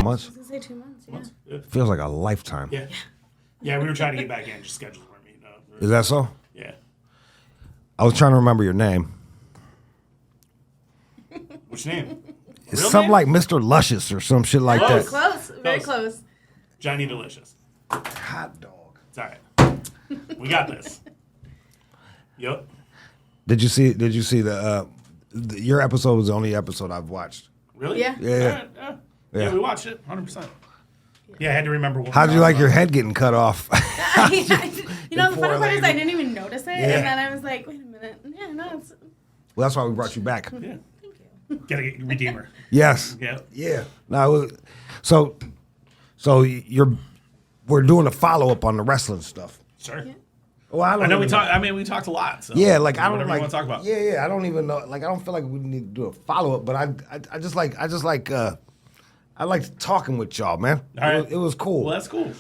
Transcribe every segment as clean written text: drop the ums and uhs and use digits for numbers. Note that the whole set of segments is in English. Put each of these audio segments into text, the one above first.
Months? I was gonna say 2 months. Yeah. Yeah. Feels like a lifetime. Yeah. Yeah, we were trying to get back in, just schedules weren't meeting up. Is that so? Yeah. I was trying to remember your name. Which name? It's Real something name? like Mr. Luscious or some shit like Close. that. Close. Very Close. close. Johnny Delicious. Hot dog. It's all right. We got this. Yep. Did you see your episode was the only episode I've watched. Really? Yeah. Yeah. All right, yeah. Yeah. Yeah, we watched it, 100%. Yeah, I had to remember what. How'd you like your head getting cut off? You know, the funny part is I lady. didn't even notice it, Yeah. and then I was like, wait a minute. Yeah, no, it's. Well, that's why we brought you back. Yeah. Thank you. Gotta get Redeemer. Yes. Yeah. Yeah. No. So we're doing a follow up on the wrestling stuff. Sure. Yeah. Well, I I know we even talked. I mean, we talked a lot. So Yeah, like I don't whatever like. you want to talk about. Yeah. I don't even know. Like I don't feel like we need to do a follow up, but I just like I liked talking with y'all, man. All right. It was cool. Well, that's cool.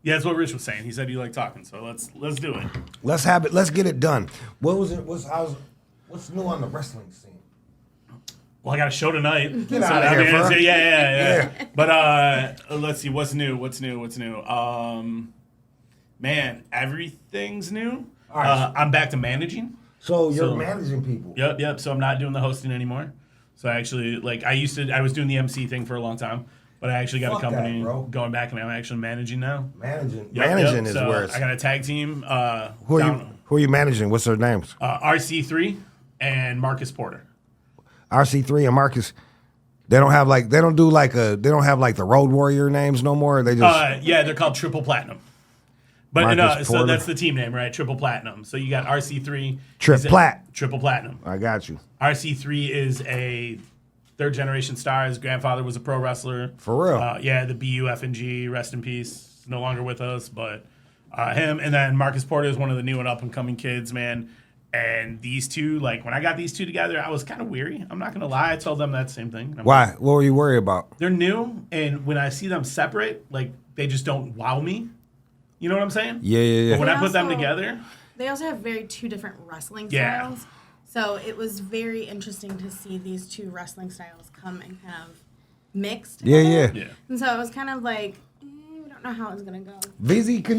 Yeah, that's what Rich was saying. He said you like talking, so let's do it. Let's have it. Let's get it done. What's new on the wrestling scene? Well, I got a show tonight. Get outta here, it's- bro. yeah. But let's see, what's new? Man, everything's new. All right. I'm back to managing. So you're So- managing people. Yep. So I'm not doing the hosting anymore. So I actually, like, I was doing the MC thing for a long time, but I actually got Fuck a company that, bro. going back, and I'm actually managing now. Managing. Yep, Managing yep. is So where it's. I got a tag team. Who are you managing? What's their names? RC3 and Marcus Porter. RC3 and Marcus. They don't have the Road Warrior names no more. They just Yeah, they're called Triple Platinum. But Marcus so Porter. that's the team name, right? Triple Platinum. So you got RC3. Trip Plat. Triple Platinum. I got you. RC3 is a third generation star. His grandfather was a pro wrestler. For real. Yeah, the BUF&G, rest in peace. No longer with us, but him. And then Marcus Porter is one of the new and up and coming kids, man. And these two, like, when I got these two together, I was kind of weary. I'm not going to lie. I told them that same thing. I'm Why? What were you worried about? they're new, and when I see them separate, like, they just don't wow me. You know what I'm saying? Yeah. But when They I put them also- together, They also have very two different wrestling Yeah. styles. So it was very interesting to see these two wrestling styles come and kind of mixed. Yeah. yeah. And so it was kind of like, we don't know how it's gonna go. VZ, can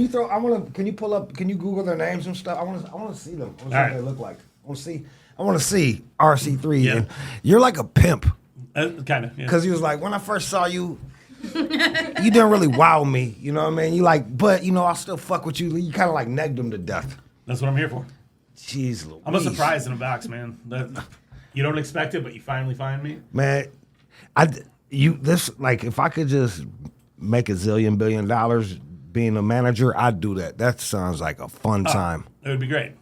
you Google their names and stuff? I want to see them. I want to see All right. what they look like. I want to see RC3. Yeah. And you're like a pimp. Kind of. Yeah. Because he was like, when I first saw you, you didn't really wow me. You know what I mean? You like, but, I'll still fuck with you. You kind of like negged him to death. That's what I'm here for. Jeez Louise. I'm a surprise in a box, man. You don't expect it, but you finally find me. Man, if I could just make $1 billion being a manager, I'd do that. That sounds like a fun time. It would be great.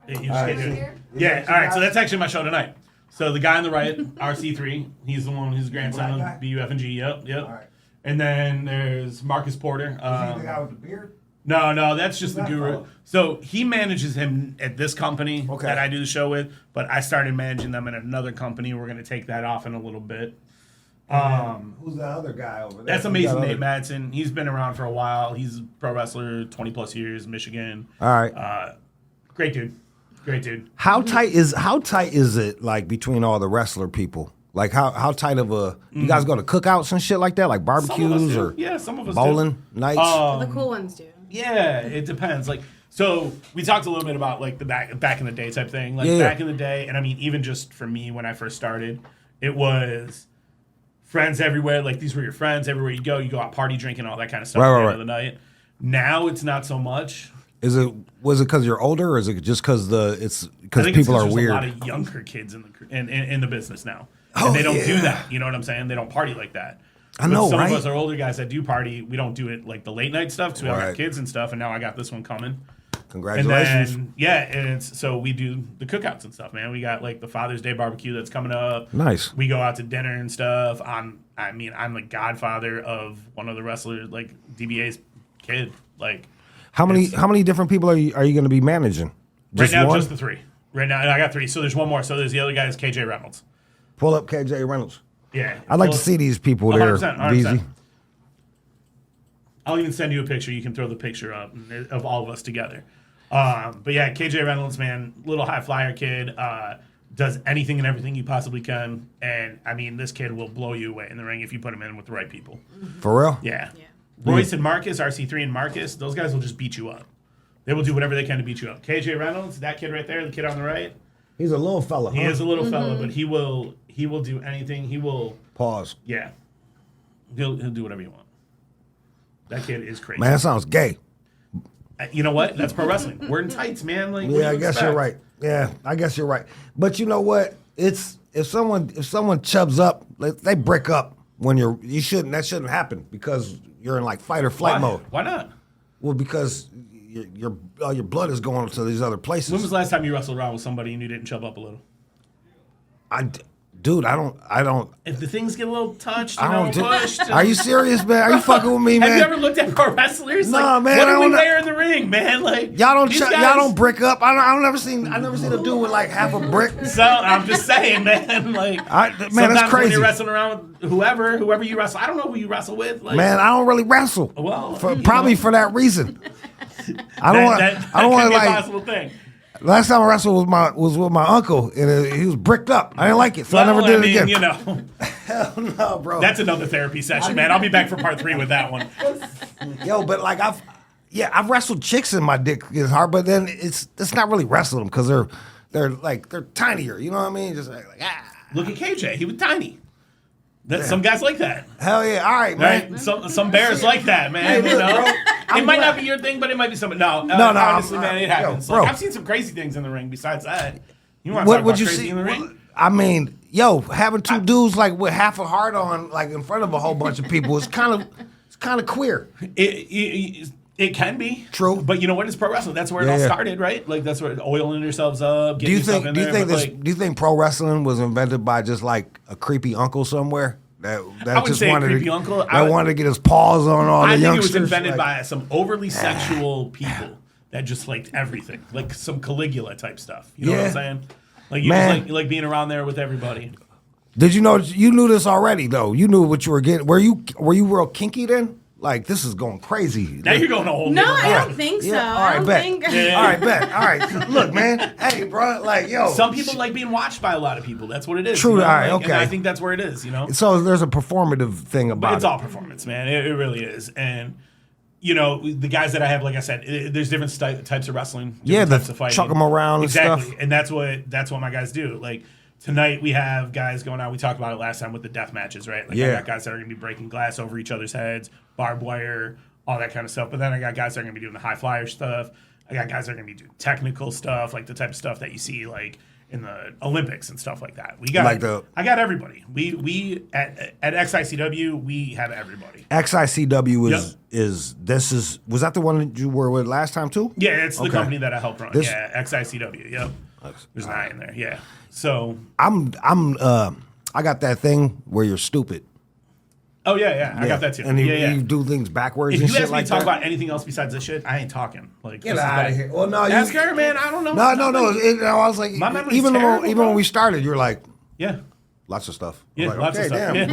You just All can't right. do it. Yeah, all right. So that's actually my show tonight. So the guy on the right, RC3, he's the one, his grandson, Black guy? BUF&G. Yep. All right. And then there's Marcus Porter. Is he the guy with the beard? No, that's just the That guru. fellow. So he manages him at this company Okay. that I do the show with, but I started managing them at another company. We're going to take that off in a little bit. Who's the other guy over there? That's Who's amazing, that Nate other- Madsen. He's been around for a while. He's a pro wrestler, 20 plus years, Michigan. All right. Great dude. Great dude. How tight is it like between all the wrestler people? Like how tight of a you guys go to cookouts and shit like that, like Some of us barbecues do. or Yeah, some of us bowling nights? The cool ones do. Yeah, it depends. Like, so we talked a little bit about like the back in the day type thing. Like Yeah. back in the day, and I mean, even just for me when I first started, it was friends everywhere. Like these were your friends everywhere you go out party drinking, all that kind of stuff Right, at the right, end of the night. Now it's not so much. Was it because you're older, or is it just because I think people it's are just weird? a lot of younger kids in the business now, Oh, and they don't do yeah. that. You know what I'm saying? They don't party like that. I know, Some right? of us are older guys that do party. We don't do it like the late night stuff because we all Right. got kids and stuff. And now I got this one coming. Congratulations. And then, and so we do the cookouts and stuff, man. We got like the Father's Day barbecue that's coming up. Nice. We go out to dinner and stuff. I'm the godfather of one of the wrestlers, like DBA's kid. Like How many different people are you going to be managing? right now, one? just the three. Right now, and I got three. So there's one more. So there's the other guy is KJ Reynolds. Pull up KJ Reynolds. Yeah, I'd like Well, to see these people there, 100%, VZ. I'll even send you a picture. You can throw the picture up of all of us together. But yeah, KJ Reynolds, man, little high flyer kid, does anything and everything you possibly can. And, I mean, this kid will blow you away in the ring if you put him in with the right people. For real? Yeah. Royce and Marcus, RC3 and Marcus, those guys will just beat you up. They will do whatever they can to beat you up. KJ Reynolds, that kid right there, the kid on the right. He's a little fella. He is a little fella, but he will do anything. He will. Pause. Yeah. He'll do whatever you want. That kid is crazy. Man, that sounds gay. You know what? That's pro wrestling. We're in tights, man. Like, Yeah, I guess you're right. Yeah, I guess you're right. But you know what? It's if someone chubs up, they break up when you shouldn't. That shouldn't happen because you're in like fight or flight mode. Why not? Well, because your blood is going to these other places. When was the last time you wrestled around with somebody and you didn't chub up a little? Dude, I don't. If the things get a little touched, pushed. Are you serious, man? Are you fucking with me, man? Have you ever looked at pro wrestlers? Nah, like, man, what I do we don't know. wear in the ring, man? Like Y'all these don't brick up. I never seen a dude with like half a brick. So I'm just saying, man. Like, man, sometimes that's crazy. when you're wrestling around with whoever you wrestle, I don't know who you wrestle with. Like, Man, I don't really wrestle. Well, probably for that reason. I don't want. I don't want to like. Possible thing. Last time I wrestled was with my uncle, and he was bricked up. I didn't like it, so I never did it again. You know, hell no, bro. That's another therapy session, man. I'll be back for part 3 with that one. Yo, but like I've wrestled chicks and my dick is hard, but then it's not really wrestling them because they're tinier. You know what I mean? Just like Look at KJ. He was tiny. Some guys like that. Hell yeah! All right, man. Right? Some bears like that, man. Hey, you look, know, bro, it might not be your thing, but it might be something. No, honestly, man, it happens. Yo, bro. Like, I've seen some crazy things in the ring. Besides that, you want to What talk would about you crazy see? in the ring? I mean, having two dudes like with half a heart on, like in front of a whole bunch of people, it's kind of queer. It can be True, but you know what? It's pro wrestling. That's where it all started, right? Like that's where oiling yourselves up. Do you yourself think? in Do you there, think do you think pro wrestling was invented by just like a creepy uncle somewhere that wouldn't just say a wanted creepy to, uncle. that wanted to get his paws on all I the think youngsters? it was invented like, by some overly sexual people that just liked everything, like some Caligula type stuff. You know what I'm saying? Like you just like being around there with everybody. Did you know you knew this already though? You knew what you were getting. Were you real kinky then? Like this is going crazy. Now you're going a whole No, different I route. don't think so. Yeah, all right, I don't bet. think. Yeah. All right, bet. All right, look, man. Hey, bro. Like, yo. Some people like being watched by a lot of people. That's what it is. True. You know? All right. Like, Okay. And I think that's where it is. You know. So there's a performative thing about But it's it. all performance, man. It really is. And you know, the guys that I have, like I said, there's different types of wrestling. Yeah, types of fighting. chuck them around exactly. and stuff. And that's what my guys do. Like tonight, we have guys going out. We talked about it last time with the death matches, right? Like I got guys that are going to be breaking glass over each other's heads, barbed wire, all that kind of stuff. But then I got guys that are going to be doing the high flyer stuff. I got guys that are going to be doing technical stuff, like the type of stuff that you see like in the Olympics and stuff like that. We got I got everybody. We at XICW we have everybody. XICW was that the one that you were with last time too? Yeah, it's the company that I help run. XICW. Yep. There's an I in there. Yeah. So I got that thing where you're stupid. Oh yeah. I got that too. And you do things backwards If and you shit ask me like to talk that. about anything else besides this shit, I ain't talking. Like Get out of here. Well, no, ask her, man. I don't know. No. I was like, My memory's even terrible, when bro. we started, you're like, Yeah. lots of stuff. Yeah, I'm like, lots of okay, stuff. Damn, Yeah.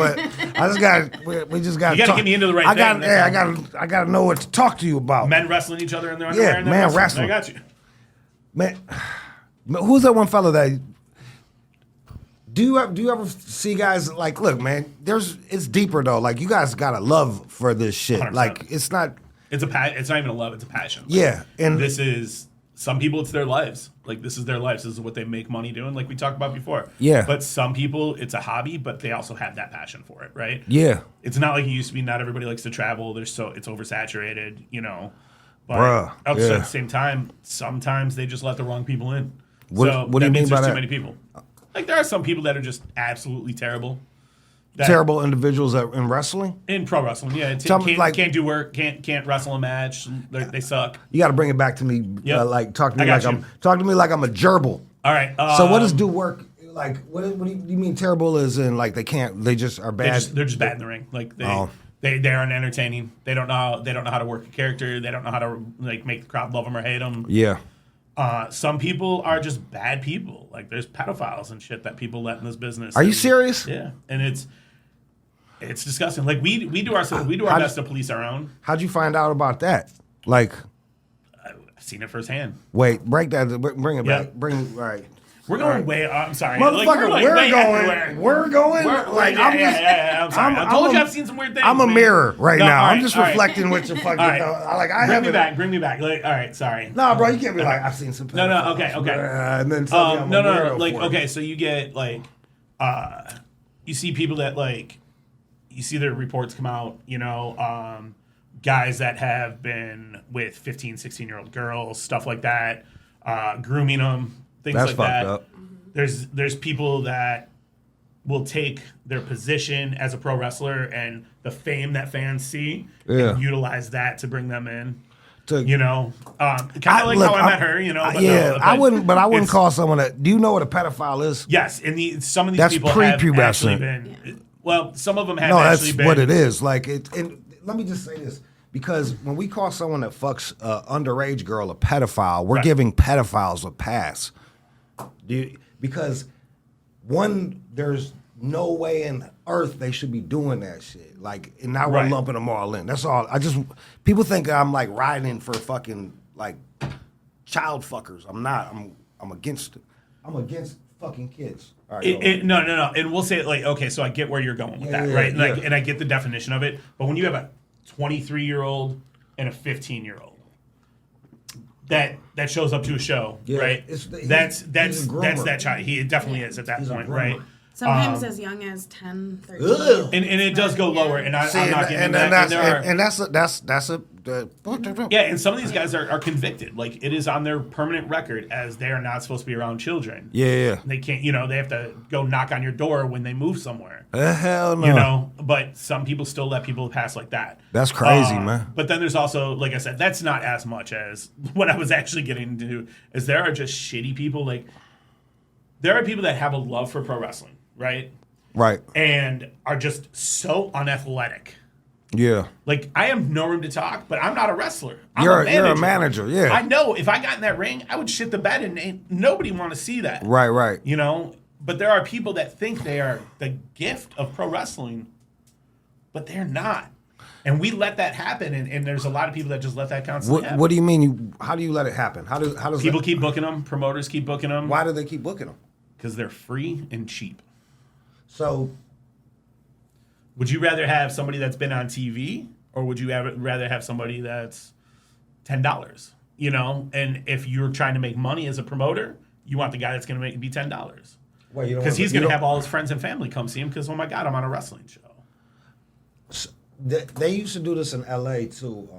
but I just got. We just got. You gotta get me into the right thing, that's I got to know what to talk to you about. Men wrestling each other in their underwear. Yeah, and then man wrestling. wrestling. I got you. Man, who's that one fella that? Do you ever see guys like? Look, man, it's deeper though. Like you guys got a love for this shit. 100%. Like it's not. It's not even a love. It's a passion. Like, Yeah, and this is some people. It's their lives. Like this is their lives. This is what they make money doing. Like we talked about before. Yeah. But some people, it's a hobby, but they also have that passion for it, right? Yeah. It's not like it used to be. Not everybody likes to travel. It's oversaturated, you know. But Bruh, at yeah. the same time, sometimes they just let the wrong people in. What do you that mean means by there's that? too many people. Like there are some people that are just absolutely terrible. Terrible individuals in wrestling. In pro wrestling, yeah, can't do work, can't wrestle a match. They suck. You got to bring it back to me. Yep. Like talk to me I got like you. talk to me like I'm a gerbil. All right. So what does do work? Like what do you mean terrible? Is in like they just are bad. They're just bad in the ring. Like they Oh. they aren't entertaining. They don't know how to work a character. They don't know how to like make the crowd love them or hate them. Yeah. Some people are just bad people. Like there's pedophiles and shit that people let in this business. Are you serious? Yeah, and it's disgusting. Like we do our best to police our own. How'd you find out about that? Like, I've seen it firsthand. wait, break that. Bring it Yeah. back. All right. We're going way. I'm sorry, Motherfucker, like, we're way going. everywhere. We're going. Like I'm just. I'm sorry. I told you I've seen some weird things. I'm a man. mirror right No, now. all I'm right, just all right. reflecting what you fucking. All right. Like I Bring haven't. me back. Bring me back. Like, all right, sorry. Nah, bro, you can't be like I've seen some. No, okay. And then tell me I'm a no. weirdo Like, for it. okay, so you get like, you see people that like, you see their reports come out. Guys that have been with 15, 16-year-old girls, stuff like that, grooming them, things That's like fucked that. up. There's people that will take their position as a pro wrestler and the fame that fans see and utilize that to bring them in. Kind of like how I met her, I wouldn't call someone that. Do you know what a pedophile is? Yes, and some of these That's people have actually prepubescent. been. Well, some of them have No, actually that's been. what it is. Like it. And let me just say this. Because when we call someone that fucks an underage girl a pedophile, we're giving pedophiles a pass. Because one, there's no way in earth they should be doing that shit. Like, and now we're lumping them all in. That's all. People think I'm like riding for fucking like child fuckers. I'm not. I'm against it. I'm against fucking kids. All right, No. And we'll say it like, okay, so I get where you're going with that, right? And I get the definition of it. But when you have a 23-year-old and a 15-year-old that shows up to a show, right? That's that child. He definitely is at that point, right? Sometimes as young as 10, 13. And it does go lower, and I'm not getting and some of these guys are convicted. Like, it is on their permanent record as they are not supposed to be around children. Yeah. They can't, they have to go knock on your door when they move somewhere. Hell no. But some people still let people pass like that. That's crazy, man. But then there's also, like I said, that's not as much as what I was actually getting into, is there are just shitty people. Like, there are people that have a love for pro wrestling, right? Right. And are just so unathletic. Yeah. Like, I have no room to talk, but I'm not a wrestler. You're a manager, yeah. I know if I got in that ring, I would shit the bed and nobody want to see that. Right. But there are people that think they are the gift of pro wrestling, but they're not. And we let that happen, and there's a lot of people that just let that constantly happen. What do you mean? How do you let it happen? How does people keep booking them? Promoters keep booking them. Why do they keep booking them? Because they're free and cheap. So, would you rather have somebody that's been on TV, or would you rather have somebody that's $10? And if you're trying to make money as a promoter, you want the guy that's going to be $10. Because he's going to have all his friends and family come see him. Because, oh my God, I'm on a wrestling show. They used to do this in LA too,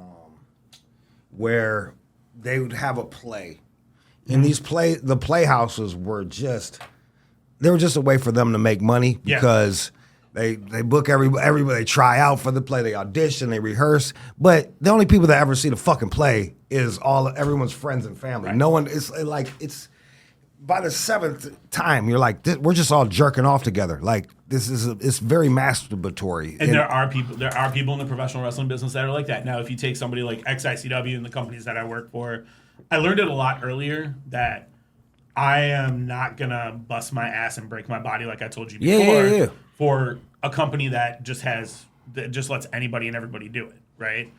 where they would have a play, and the playhouses were just a way for them to make money because they book everybody, they try out for the play, they audition, they rehearse, but the only people that ever see the fucking play is everyone's friends and family. Right. No one. It's by the seventh time you're like, we're just all jerking off together. Like, it's very masturbatory. And there are people in the professional wrestling business that are like that. Now, if you take somebody like XICW and the companies that I work for, I learned it a lot earlier that I am not gonna bust my ass and break my body like I told you before for a company that just lets anybody and everybody do it, right?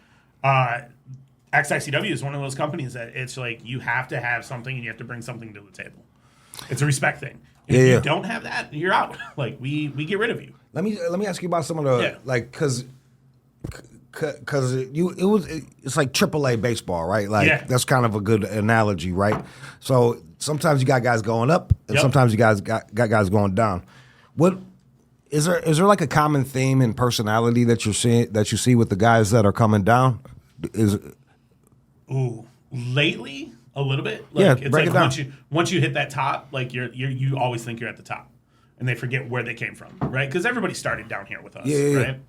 XICW is one of those companies that it's like you have to have something and you have to bring something to the table. It's a respect thing. And if you don't have that, you're out. Like, we get rid of you. Let me ask you about some of the because it's like AAA baseball, right? Like that's kind of a good analogy, right? So sometimes you got guys going up, and sometimes you guys got guys going down. What is there like a common theme in personality that you see with the guys that are coming down? Lately, a little bit. Like, it's break like it down. once you hit that top, like you always think you're at the top, and they forget where they came from, right? Because everybody started down here with us, right?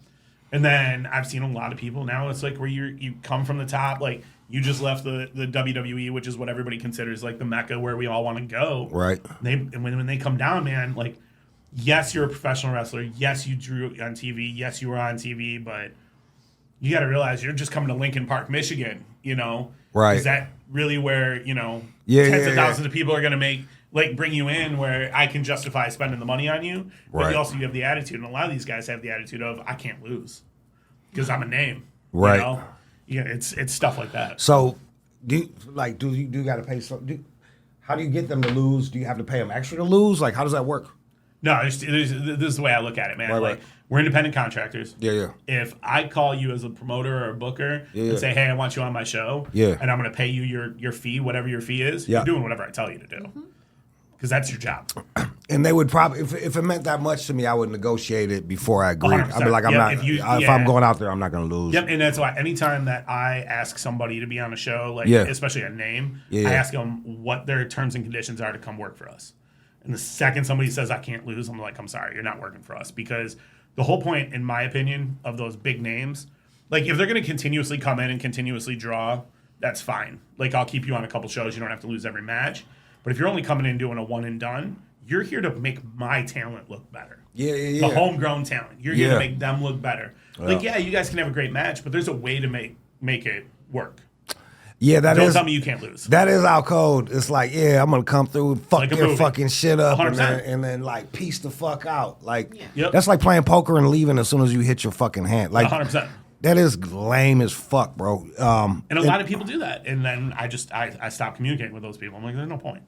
And then I've seen a lot of people now. It's like where you come from the top, like you just left the WWE, which is what everybody considers like the mecca where we all want to go, right? And when they come down, man, like, yes, you're a professional wrestler. Yes, you drew on TV. Yes, you were on TV, but you got to realize you're just coming to Lincoln Park, Michigan, Right. Is that really where, tens of thousands of people are going to bring you in where I can justify spending the money on you? But you also have the attitude, and a lot of these guys have the attitude of, I can't lose because I'm a name. Right. It's stuff like that. So, do you got to pay something? How do you get them to lose? Do you have to pay them extra to lose? Like, how does that work? No, this is the way I look at it, man. Right, like, right. we're independent contractors. Yeah. If I call you as a promoter or a booker and say, hey, I want you on my show, and I'm going to pay you your fee, whatever your fee is, you're doing whatever I tell you to do. Because that's your job. And they would probably, if it meant that much to me, I would negotiate it before I agreed. 100%. I'd be like, if I'm going out there, I'm not going to lose. Yep, and that's why anytime that I ask somebody to be on a show, like especially a name, I ask them what their terms and conditions are to come work for us. And the second somebody says I can't lose, I'm like, I'm sorry, you're not working for us. Because the whole point, in my opinion, of those big names, like if they're going to continuously come in and continuously draw, that's fine. Like I'll keep you on a couple shows. You don't have to lose every match. But if you're only coming in doing a one and done, you're here to make my talent look better. The homegrown talent. You're here to make them look better. Like, you guys can have a great match, but there's a way to make it work. Yeah, Don't tell me you can't lose. That is our code. It's like, I'm gonna come through, fuck like your fucking shit up, and 100%. then like piece the fuck out. Like Yep. that's like playing poker and leaving as soon as you hit your fucking hand. Like 100%. that is lame as fuck, bro. And a lot of people do that, and then I stop communicating with those people. I'm like, there's no point.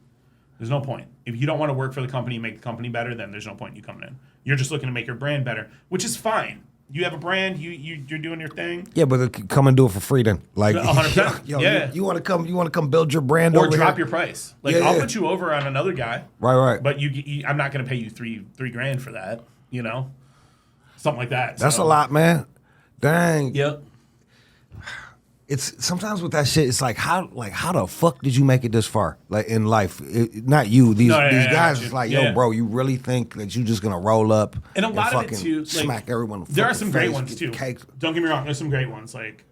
There's no point. If you don't want to work for the company and make the company better, then there's no point in you coming in. You're just looking to make your brand better, which is fine. You have a brand. You're doing your thing. Yeah, but come and do it for free then. Like 100%. You want to come build your brand Or over drop here? your price. Like I'll put you over on another guy. Right. But I'm not going to pay you three grand for that. You know, something like that. That's a lot, man. Dang. Yep. It's sometimes with that shit. It's like how the fuck did you make it this far? Like in life, not you. These guys. It's like, yo, bro, you really think that you just gonna roll up and a lot of it fucking too? Like, smack everyone? There are some great ones too. Don't get me wrong. There's some great ones. Like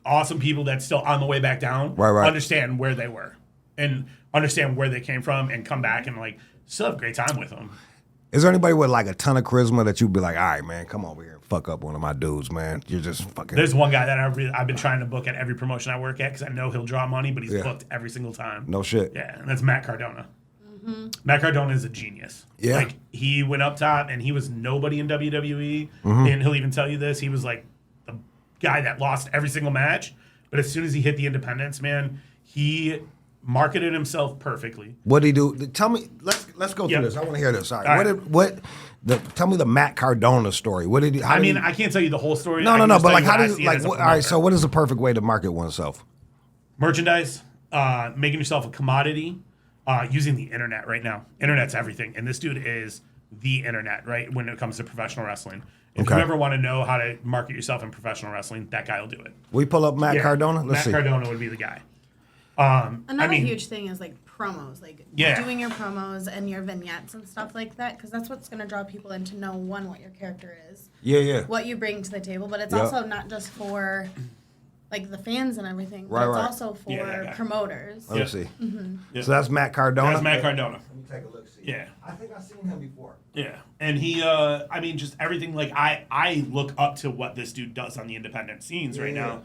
awesome people that's still on the way back down. Right. Understand where they were and understand where they came from and come back and like still have a great time with them. Is there anybody with like a ton of charisma that you'd be like, all right, man, come over here and fuck up one of my dudes, man? You're just fucking. There's one guy that I've been trying to book at every promotion I work at because I know he'll draw money, but he's booked every single time. No shit. Yeah, and that's Matt Cardona. Matt Cardona is a genius. Yeah. Like he went up top and he was nobody in WWE, and he'll even tell you this. He was like the guy that lost every single match, but as soon as he hit the independents, man, he marketed himself perfectly. What did he do? Tell me. Let's go through this. I want to hear this. All right. Tell me the Matt Cardona story. What did he? I can't tell you the whole story. No. But like, how do you all right? So, what is the perfect way to market oneself? Merchandise, making yourself a commodity, using the internet right now. Internet's everything, and this dude is the internet, right? When it comes to professional wrestling. If you ever want to know how to market yourself in professional wrestling, that guy will do it. We pull up Matt Cardona. Let's see. Matt Cardona would be the guy. Another huge thing is like promos, like doing your promos and your vignettes and stuff like that, because that's what's going to draw people in to know what your character is, what you bring to the table, but it's also not just for like the fans and everything, but it's also for promoters. Let me see. So that's Matt Cardona. That's Matt Cardona. Let me take a look. See. Yeah, I think I've seen him before. Yeah, and he, just everything. Like I look up to what this dude does on the independent scenes right now.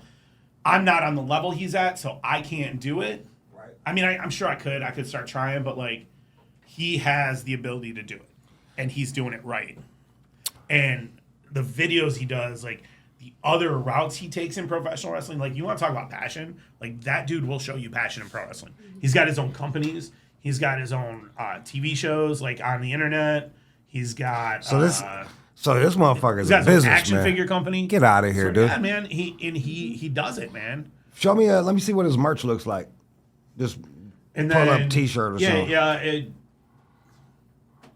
I'm not on the level he's at, so I can't do it. Right. I mean, I'm sure I could start trying, but like, he has the ability to do it, and he's doing it right. And the videos he does, like the other routes he takes in professional wrestling, like you want to talk about passion, like that dude will show you passion in pro wrestling. He's got his own companies. He's got his own TV shows, like on the internet. He's got So this motherfucker's a business action man. figure company. Get out of here, dude. Yeah, man. He does it, man. Show me. Let me see what his merch looks like. Just pull up T-shirt or something. Yeah.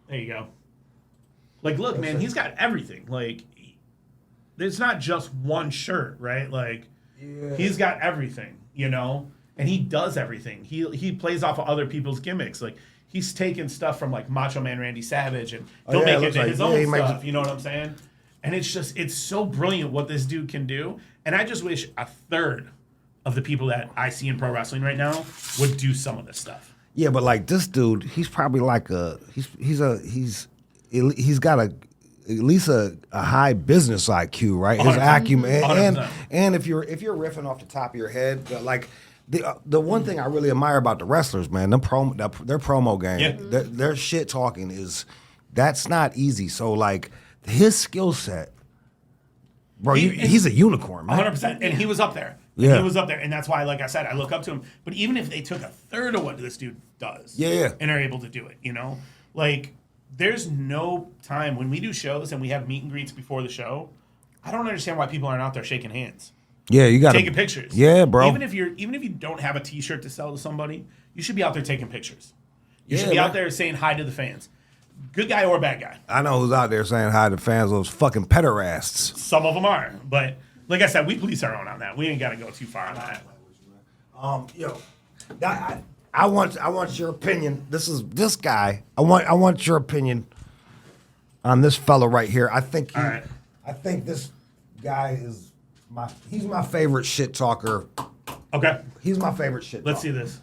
There you go. Like, look, man. He's got everything. Like, it's not just one shirt, right? Like, he's got everything, you know. And he does everything. He plays off of other people's gimmicks. Like, he's taking stuff from like Macho Man Randy Savage and he'll make it his own stuff. You know what I'm saying? And it's so brilliant what this dude can do. And I just wish a third of the people that I see in pro wrestling right now would do some of this stuff. Yeah, but like this dude, he's probably like he's got at least a high business IQ, right? His acumen, and if you're riffing off the top of your head, like. The one thing I really admire about the wrestlers, man, their promo game, their shit talking that's not easy. So like his skill set, bro, he's a unicorn, man. 100%, and he was up there. Yeah, he was up there, and that's why, like I said, I look up to him. But even if they took a third of what this dude does. Yeah. And are able to do it, you know? Like, there's no time when we do shows and we have meet and greets before the show. I don't understand why people aren't out there shaking hands. Yeah, you got taking pictures. Yeah, bro. Even if you don't have a T-shirt to sell to somebody, you should be out there taking pictures. You should be out there saying hi to the fans. Good guy or bad guy. I know who's out there saying hi to fans, those fucking pederasts. Some of them are, but like I said, we police our own on that. We ain't got to go too far on that. I want your opinion. This guy. I want your opinion on this fella right here. I think this guy is he's my favorite shit talker. Okay. He's my favorite shit talker. Let's see this.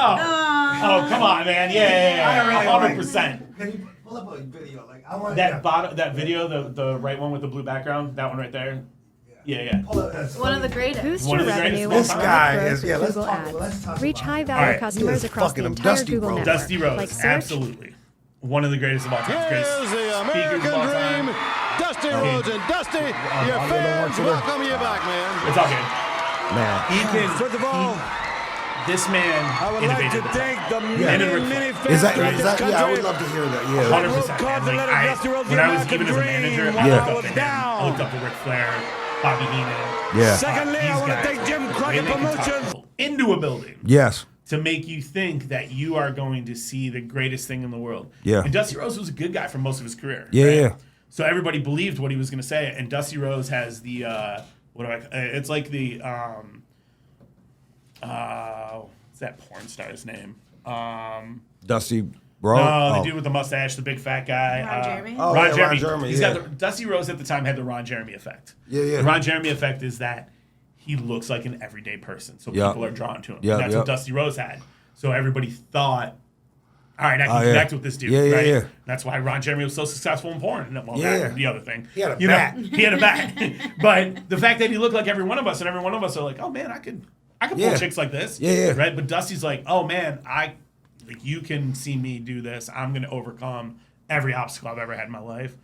Oh, come on, man. Yeah. 100%. Can you pull up a video? Like I want that video, the right one with the blue background, that one right there. Yeah. One of the greatest. Boost One your of the revenue greatest. with This guy growth is. with Yeah, let's Google talk. Ads. Reach high-value customers across the entire Dusty Google Rhodes. network. Dusty Rhodes, like search, absolutely. One of the greatest of all time. Here's the American dream. Dusty Rhodes and Dusty, your fans welcome you back, man. It's all good. Man. First of all, this man I would like innovated to the thank the Yeah. many Is fans that? throughout this country. Yeah, I would love to hear that. Yeah. 100%. Man. Like, when I was even as a manager, I looked up to him. I looked up to Ric Flair, Bobby Heenan. Yeah. Secondly, I want to thank Jim Crockett Promotions. Into a building. Yes. To make you think that you are going to see the greatest thing in the world. Yeah. And Dusty Rhodes was a good guy for most of his career. Yeah, right? yeah. So everybody believed what he was going to say. And Dusty Rhodes has the, it's like the, what's that porn star's name? Dusty Rhodes. No, the dude with the mustache, the big fat guy. Ron Jeremy? Oh, Ron yeah, Jeremy. Ron Jeremy, He's yeah. got Dusty Rhodes at the time had the Ron Jeremy effect. Yeah. The Ron Jeremy effect is that he looks like an everyday person, so Yeah. people are drawn to him. Yeah, And that's yeah. what Dusty Rhodes had. So everybody thought, all right, I can yeah. connect with this dude. Yeah, right? yeah. That's why Ron Jeremy was so successful in porn. Well, Yeah. that, the other thing. He had a You know, bat. he had a bat. But the fact that he looked like every one of us, and every one of us are like, oh man, I could pull Yeah. chicks like this. Yeah. Right? But Dusty's like, oh man, like you can see me do this. I'm going to overcome every obstacle I've ever had in my life.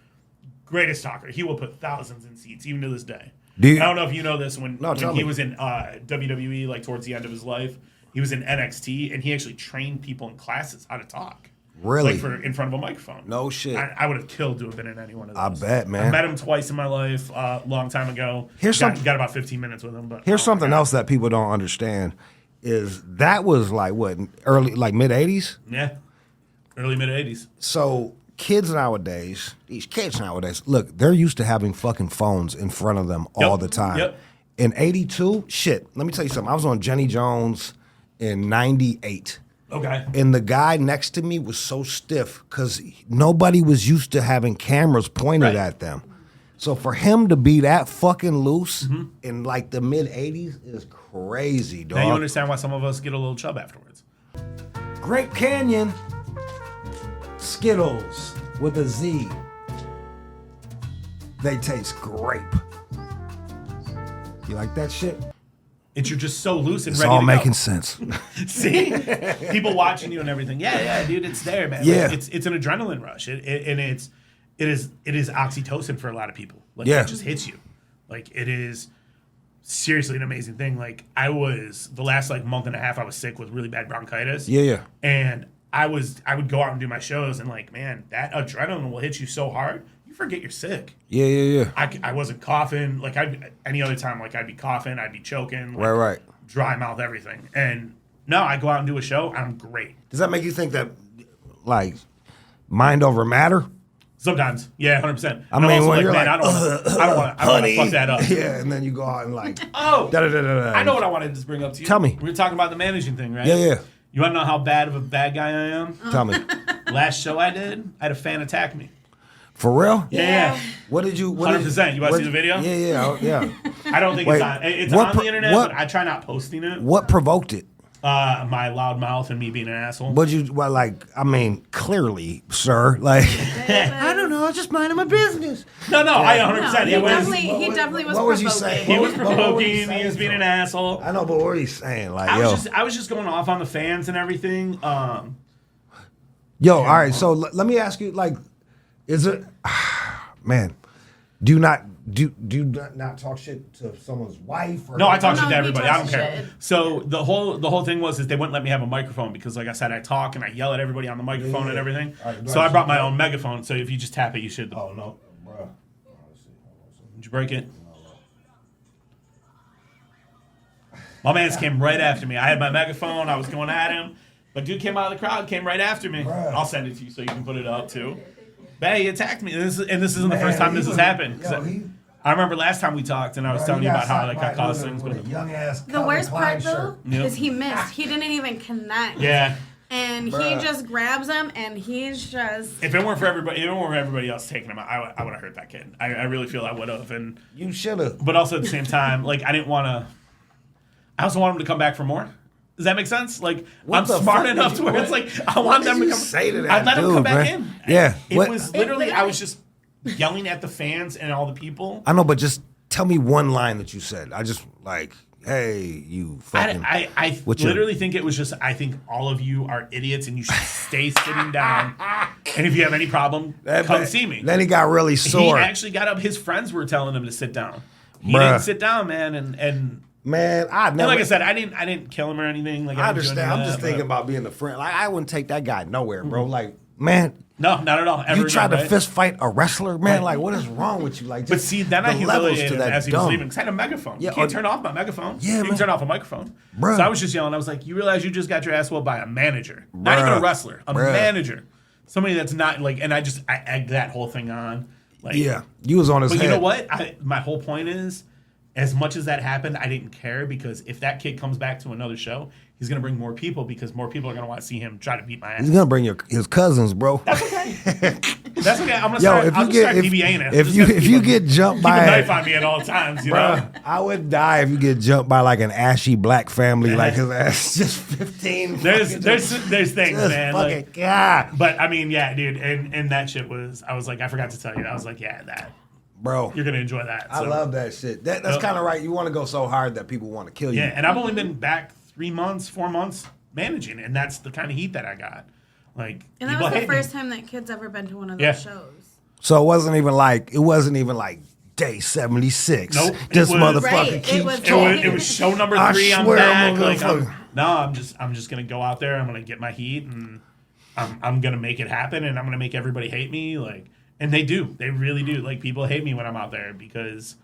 Greatest talker. He will put thousands in seats, even to this day. I don't know if you know this. When he was in WWE, like towards the end of his life, he was in NXT, and he actually trained people in classes how to talk. Really? Like in front of a microphone. No shit. I would have killed to have been in any one of those. I bet, man. I met him twice in my life, long time ago. Got about 15 minutes with him. But Here's something else that people don't understand is that was like what, early, like mid 80s? Yeah. Early mid 80s. So these kids nowadays, look, they're used to having fucking phones in front of them all the time. Yep. In 82, shit, let me tell you something. I was on Jenny Jones in 98. Okay. And the guy next to me was so stiff because nobody was used to having cameras pointed at them. So for him to be that fucking loose in like the mid 80s is crazy, dog. Now you understand why some of us get a little chub afterwards. Grape Canyon Skittles with a Z. They taste grape. You like that shit? And you're just so loose and It's ready all to making go. sense. See? People watching you and everything. Yeah, dude, it's there, man. Yeah. Like, it's an adrenaline rush. It is oxytocin for a lot of people. Like Yeah. it just hits you. Like it is seriously an amazing thing. Like I was the last like month and a half I was sick with really bad bronchitis. Yeah. And I would go out and do my shows and like, man, that adrenaline will hit you so hard, you forget you're sick. Yeah. I wasn't coughing. Like any other time, like I'd be coughing, I'd be choking. Like, Right. Dry mouth, everything. And no, I go out and do a show, I'm great. Does that make you think that, like, mind over matter? Sometimes, yeah, 100%. I mean, I'm also when like, you're man, like, I don't want to fuck that up. Yeah, and then you go out and like, Oh, da-da-da-da-da. I know what I wanted to bring up to you. Tell me. We were talking about the managing thing, right? Yeah. You want to know how bad of a bad guy I am? Tell me. Last show I did, I had a fan attack me. For real? Yeah. What did you? 100%. You want to see the video? Yeah. I don't think Wait, it's on. It's what on the internet, what- but I try not posting it. What provoked it? My loud mouth and me being an asshole. Clearly, sir. Like, I don't know. I was just minding my business. No, I 100%. He definitely was What was provoking. you saying? He was What was provoking. saying, He was being bro? an asshole. I know, but what are you saying? Like, I was just going off on the fans and everything. All right. So let me ask you, like, is it, man? Do you not talk shit to someone's wife? Or no, I talk shit to he everybody. I don't talks care. shit. So the whole thing was they wouldn't let me have a microphone because, like I said, I talk and I yell at everybody on the microphone and everything. Right, so I brought my own megaphone. So if you just tap it, you should. Oh no, bro. Did you break it? My man's came right after me. I had my megaphone. I was going at him. But dude came out of the crowd, came right after me. Bruh. I'll send it to you so you can put it up too. But he attacked me. This isn't the first time this has happened. I remember last time we talked, and I was telling you about how I caused things. The worst part, though, is he missed. He didn't even connect. Yeah. And he just grabs him, and he's just. If it weren't for everybody else taking him out, I would have hurt that kid. I really feel I would have. And you should have. But also at the same time, like I didn't want to. I also want him to come back for more. Does that make sense? Like I'm smart enough to where it's like I want them to come. Say to that I'd let him come back in. Yeah. It was literally I was just yelling at the fans and all the people. I know, but just tell me one line that you said. I just like, hey, you fucking. I literally think it was just. I think all of you are idiots and you should stay sitting down. And if you have any problem, come see me. Then he got really sore. He actually got up. His friends were telling him to sit down. He didn't sit down, man, and. Man, and like I said, I didn't kill him or anything. Like I understand. I'm just thinking about being a friend. Like I wouldn't take that guy nowhere, bro. Like, man, no, not at all. You tried to fist fight a wrestler, man. Like, what is wrong with you? Like, just but see, then I humiliated him as he was leaving. Because I had a megaphone. Yeah, you can't turn off my megaphone. Yeah, you can turn off a microphone. Bruh. So I was just yelling. I was like, you realize you just got your ass whooped by a manager, not even a wrestler, a manager, somebody that's not like. And I egged that whole thing on. Like, yeah, you was on his head. But you know what? My whole point is. As much as that happened, I didn't care because if that kid comes back to another show, he's going to bring more people because more people are going to want to see him try to beat my ass. He's going to bring his cousins, bro. That's okay. That's okay. I'm going to start DBAing it. If you get jumped by keep a knife on me at all times, you know? I would die if you get jumped by like an ashy black family like his ass just 15. There's things, man. Fucking God. But I mean, yeah, dude, and that shit was, I was like, I forgot to tell you. I was like, yeah, that. Bro, you're gonna enjoy that. I love that shit. That's kind of right. You want to go so hard that people want to kill you. Yeah, and I've only been back 4 months managing, and that's the kind of heat that I got. Like, and that was the first time that kid's ever been to one of those shows. So it wasn't even like day 76. Nope, this motherfucker keeps going. It was show number 3. I'm back. I'm just gonna go out there. I'm gonna get my heat, and I'm gonna make it happen, and I'm gonna make everybody hate me. Like. And they do. They really do. Like, people hate me when I'm out there because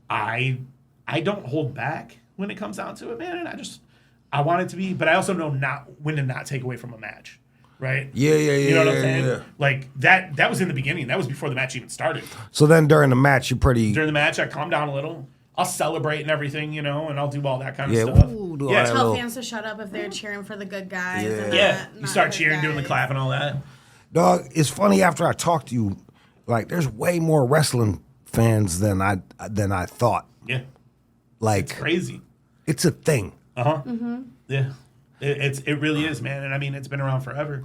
I don't hold back when it comes down to it, man. And I want it to be, but I also know when to not take away from a match, right? Yeah. You know what I'm saying? Yeah. Like, that was in the beginning. That was before the match even started. So then during the match, During the match, I calm down a little. I'll celebrate and everything, you know, and I'll do all that kind of stuff. Tell fans to shut up if they're cheering for the good guys. Yeah. You start cheering, doing the clap and all that. Dog, it's funny after I talked to you, like, there's way more wrestling fans than I thought. Yeah, like it's crazy. It's a thing. Mm-hmm. Yeah, it really is, man. And I mean, it's been around forever.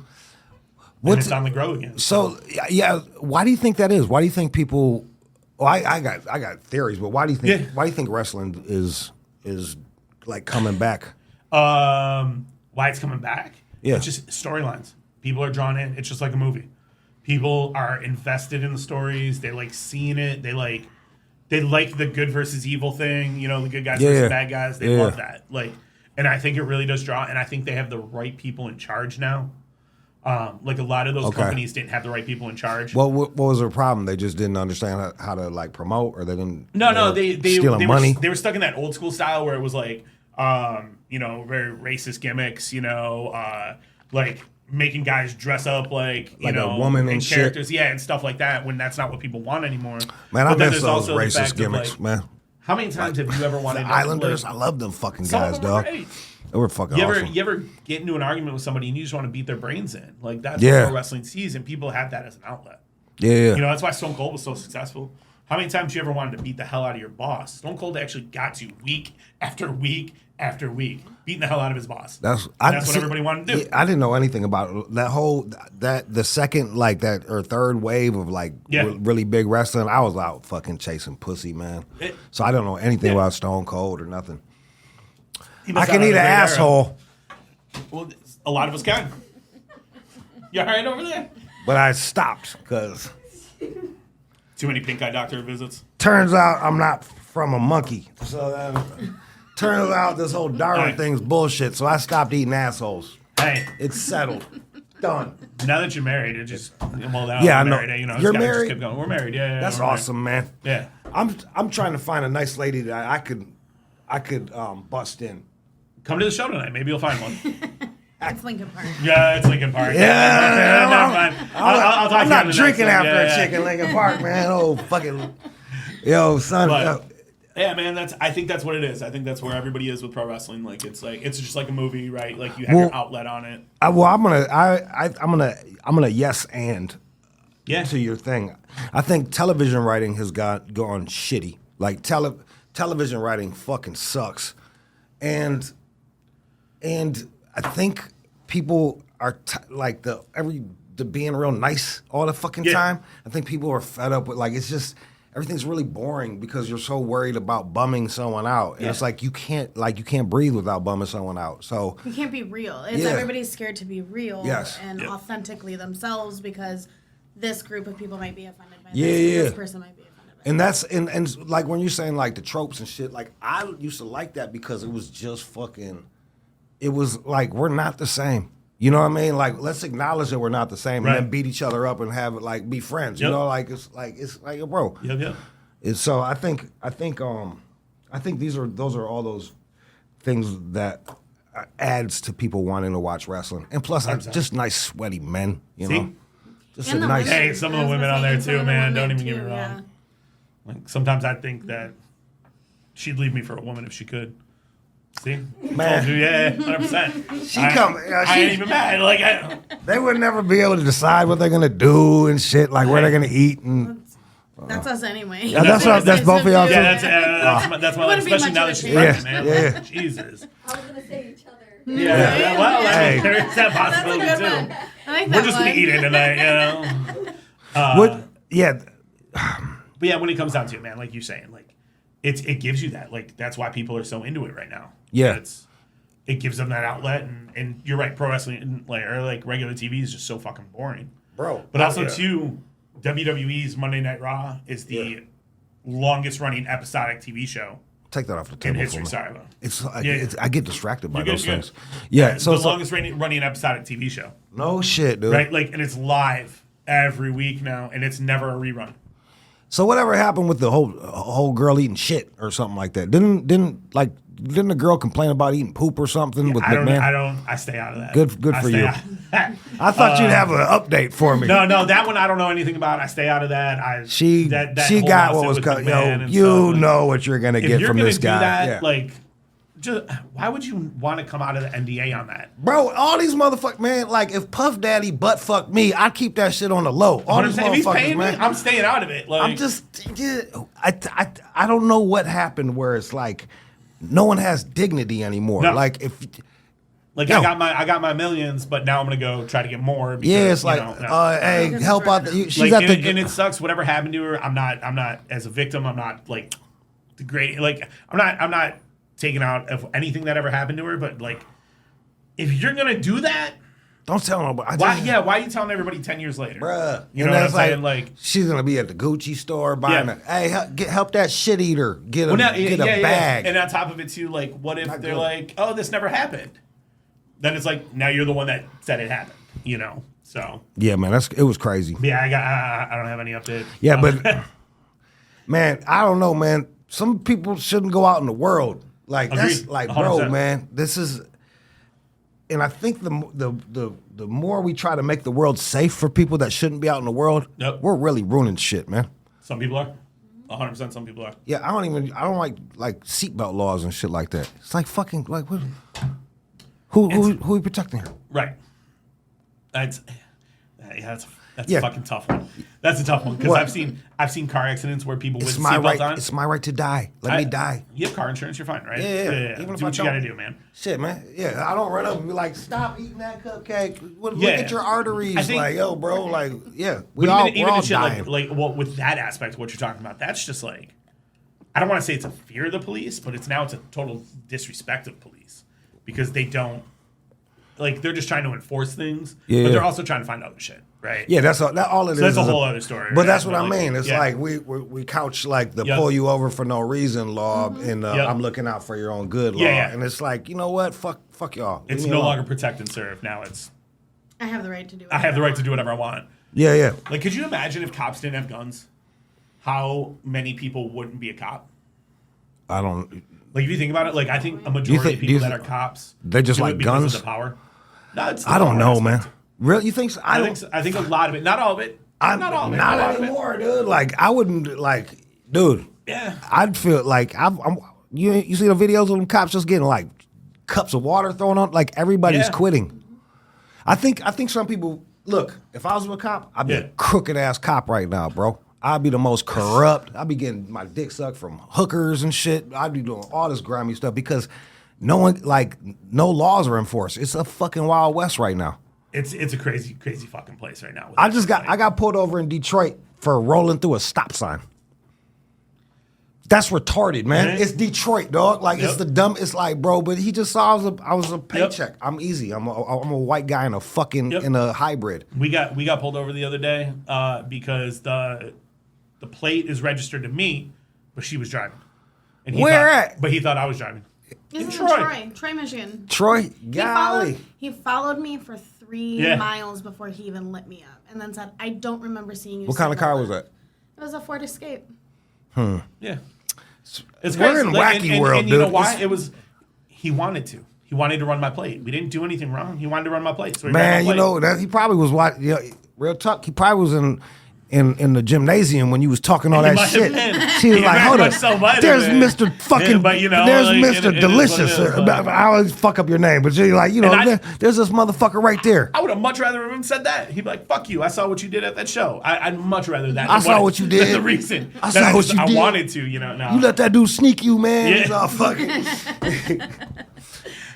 And it's on the grow again. So yeah, why do you think that is? Why do you think people? Well, I got theories, but why do you think? Yeah. Why do you think wrestling is like coming back? Why it's coming back? Yeah, it's just storylines. People are drawn in. It's just like a movie. People are invested in the stories. They like seeing it. They like the good versus evil thing. You know, the good guys versus bad guys. They love that. Like, and I think it really does draw. And I think they have the right people in charge now. Like a lot of those companies didn't have the right people in charge. Well, what was their problem? They just didn't understand how to like promote, or they didn't. No, they stealing money. They were stuck in that old school style where it was like, you know, very racist gimmicks. You know, like. Making guys dress up like you know, a woman and characters, shit. and stuff like that. When that's not what people want anymore. Man, I miss those racist gimmicks, like, man. How many times have you ever wanted the Islanders? I love them fucking guys, dog. They were fucking awesome. You ever get into an argument with somebody and you just want to beat their brains in? Like that's what pro wrestling sees, and people have that as an outlet. Yeah. You know, that's why Stone Cold was so successful. How many times you ever wanted to beat the hell out of your boss? Stone Cold actually got you week after week after week, beating the hell out of his boss. That's what everybody wanted to do. I didn't know anything about that the second like that or third wave of like really big wrestling. I was out fucking chasing pussy, man. So I don't know anything about Stone Cold or nothing. I can eat an asshole. Well, a lot of us can. You all right over there? But I stopped because Too many pink eye doctor visits. Turns out I'm not from a monkey. So turns out this whole Darwin thing's bullshit. So I stopped eating assholes. Hey, it's settled. Done. Now that you're married, it just I know. Married, you know, you're married. Just kept going. We're married. Yeah, that's awesome, man. Yeah, I'm trying to find a nice lady that I could bust in. Come to the show tonight. Maybe you'll find one. It's Lincoln Park. Yeah, it's Lincoln Park. Yeah, never mind. I'll talk I'm not drinking after a chick in Lincoln Park, man. Oh, fucking, yo, son. But, yeah, man. I think that's what it is. I think that's where everybody is with pro wrestling. Like it's just like a movie, right? Like you have your outlet on it. I'm gonna yes and to your thing. I think television writing has gone shitty. Like television writing fucking sucks, and I think people are the being real nice all the fucking time. I think people are fed up with it's just. Everything's really boring because you're so worried about bumming someone out. And it's like you can't breathe without bumming someone out. So you can't be real. Everybody's scared to be real and authentically themselves because this group of people might be offended by this person might be offended by and that's and like when you're saying like the tropes and shit, like I used to like that because it was just fucking it was like we're not the same. You know what I mean? Like, let's acknowledge that we're not the same, and then beat each other up and have it be friends. You know, it's like bro. And so I think those are all those things that adds to people wanting to watch wrestling, and plus just nice sweaty men. You know, just a nice. Hey, some of the women on there too, man. Don't even get me wrong. Yeah. Like sometimes I think that she'd leave me for a woman if she could. See, man, 100%. I ain't even mad. They would never be able to decide what they're gonna do and shit, like where they're gonna eat and. That's us anyway. Yeah, that's both of y'all. Yeah, that's my life, especially now that she's pregnant, man. Yeah. Jesus. I was gonna say each other. Yeah. Well, there is that possibility too. We're just gonna eat it tonight, But yeah, when it comes down to it, man, like you're saying, it gives you that. Like that's why people are so into it right now. Yeah. It gives them that outlet, and you're right. Pro wrestling, or regular TV, is just so fucking boring, bro. But also too, WWE's Monday Night Raw is the longest running episodic TV show. Take that off the table in history. For me. Sorry, bro. It's I get distracted by those things. Yeah, so the longest running episodic TV show. No shit, dude. Right, and it's live every week now, and it's never a rerun. So whatever happened with the whole girl eating shit or something like that? Didn't the girl complain about eating poop or something with McMahon? I stay out of that. Good for you. I thought you'd have an update for me. No, that one I don't know anything about. I stay out of that. She got what was coming. You know what you're gonna get from this guy. That, just why would you want to come out of the NDA on that, bro? All these motherfuckers, man. If Puff Daddy butt fucked me, I'd keep that shit on the low. All these motherfuckers, if he's paying man. Me, I'm staying out of it. I'm just, I don't know what happened where it's no one has dignity anymore. No. I got my millions, but now I'm gonna go try to get more. Because, hey, help out. She's and it sucks. Whatever happened to her, I'm not as a victim. I'm not degrading. I'm not taking out of anything that ever happened to her. But if you're gonna do that, don't tell nobody. Why are you telling everybody 10 years later? Bruh. You know what I'm saying? She's going to be at the Gucci store buying hey, help that shit eater get a bag. And on top of it, too, what if they're oh, this never happened? Then it's now you're the one that said it happened, So. Yeah, man, it was crazy. Yeah, I don't have any update. Yeah, but, man, I don't know, man. Some people shouldn't go out in the world. That's bro, 100%. Man, this is... And I think the more we try to make the world safe for people that shouldn't be out in the world, we're really ruining shit, man. Some people are. 100% some people are. Yeah, I don't like seatbelt laws and shit like that. It's fucking what? Who are we protecting here? Right. That's a fucking tough one. That's a tough one because I've seen car accidents where people with seatbelts on. It's my right to die. Let me die. You have car insurance, you're fine, right? Yeah. Even do what you got to do, man. Shit, man. Yeah, I don't run up and be stop eating that cupcake. Look at your arteries. Yo, bro. We're all dying. With that aspect, what you're talking about, that's just I don't want to say it's a fear of the police, but it's a total disrespect of police because they don't. like they're just trying to enforce things, but they're also trying to find other shit, right? Yeah, that's all it is. That's a whole other story. But that's what I mean. It's like we couch like the pull you over for no reason law and I'm looking out for your own good law, and it's like, you know what? Fuck y'all. It's no longer protect and serve. Now it's I have the right to do. I have the right to do whatever I want. Yeah. Like, could you imagine if cops didn't have guns? How many people wouldn't be a cop? I don't. Like, if you think about it, like I think a majority of people that are cops, they just like guns. Of the power. No, I don't know, man. Really, you think so? I think a lot of it, not all of it. Not all of it. Not anymore, dude. Like I wouldn't like, dude. Yeah. I'd feel like I'm you see the videos of them cops just getting like cups of water thrown on, like everybody's quitting. I think some people look. If I was a cop, I'd be a crooked ass cop right now, bro. I'd be the most corrupt. I'd be getting my dick sucked from hookers and shit. I'd be doing all this grimy stuff because no laws are enforced. It's a fucking Wild West right now. It's a crazy fucking place right now. I got pulled over in Detroit for rolling through a stop sign. That's retarded, man. Mm-hmm. It's Detroit, dog. Like it's the dumb. It's like, bro. But he just saw I was a paycheck. I'm easy. I'm a white guy in a fucking in a hybrid. We got pulled over the other day because the plate is registered to me, but she was driving. And But he thought I was driving. In Troy, Michigan. Troy, golly. He followed me for 3 miles before he even lit me up, and then said, "I don't remember seeing you." What kind of car was that? It was a Ford Escape. Yeah. It's We're in wacky world, and dude. You know why? He wanted to. He wanted to run my plate. We didn't do anything wrong. He wanted to run my plate. So he ran my plate. You know that he probably was real talk. He probably was in the gymnasium when you was talking all that shit. She was like, "Hold up, there's Mr. Fucking, there's Mr. Delicious." I always fuck up your name, but she's like, there's this motherfucker right there. I would have much rather him said that. He'd be like, "Fuck you! I saw what you did at that show." I'd much rather that. I saw what you did. That's the reason. I saw what you did. I wanted to, No. You let that dude sneak you, man. He's all fucking.